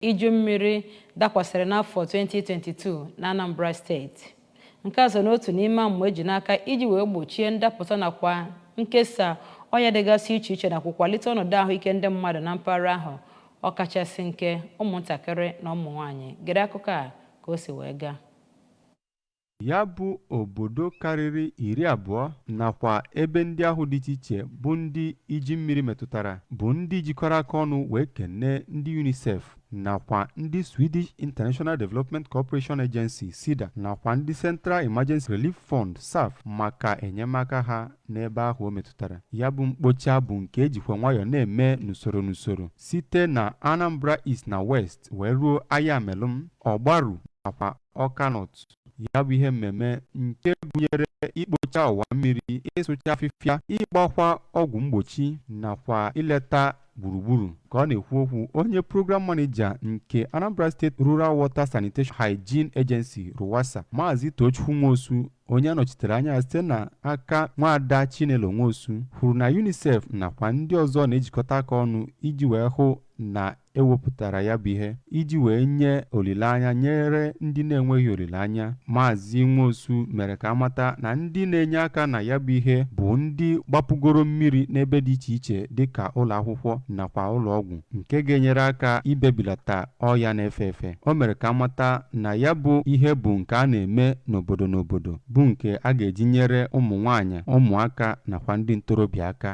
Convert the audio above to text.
iju mmiri dakwasịrị n'afọ 2022 na Anambra steeti. Nke a so n'otu n'ime amụma eji n'aka iji wee gbochie ndapụta nakwa nkesa ọnya dịgasị iche iche nakwa kwalite ọnọdụ ahụike ndị mmadụ na mpaghara ahụ, ọkachasị nke ụmụntakịrị na ụmụ nwaanyị. Gere akụkọ a ka o si wee gaa. Ya bụ obodo karịrị 20 nakwa ebe ndị ahụ dị iche iche bụ ndị iji mmiri metụtara bụ ndị jikọrọ aka ọnụ wee kene ndị UNICEF nakwa ndị Swedish International Development Cooperation Agency (SIDA) nakwa ndị Central Emergency Relief Fund (SAF) maka enyemaka ha n'ebe ahụ o metụtara. Ya bụ mkpocha bụ nke ejikwa nwayọ na-eme n'usoro site na Anambra East na West wee ruo Ayamelụm, Ọgbaru nakwa Ọkanọt. Ya bụ ihe mmemme nke gụnyere ikpocha ọwa mmiri, ịsụcha afịfịa, ịgbakwa ọgwụ mgbochi nakwa ileta gburugburu. Ka ọ na-ekwu okwu onye program manager nke Anambra State Rural Water Sanitation Hygiene Agency (RUWASA), Maazị Tochukwu Nwosu, onye nọchitere anya site na aka Nwaada Chinelo Nwosu, hụrụ na UNICEF nakwa ndị ọzọ na-ejikọta aka ọnụ iji wee hụ na ewepụtara ya bụ ihe iji wee nye olileanya nyere ndị na-enweghị olileanya. Maazị Nwosu mere ka amata na ndị na-enye aka na ya bụ ihe bụ ndị gbapụgoro mmiri n'ebe dị iche iche dịka ụlọ akwụkwọ nakwa ụlọ ọgwụ, nke ga-enyere aka ibebilata ọya na-efe efe. O mere ka amata na ya bụ ihe bụ nke a na-eme n'obodo bụ nke a ga-eji nyere ụmụ nwaanyị, ụmụaka nakwa ndị ntorobịa aka.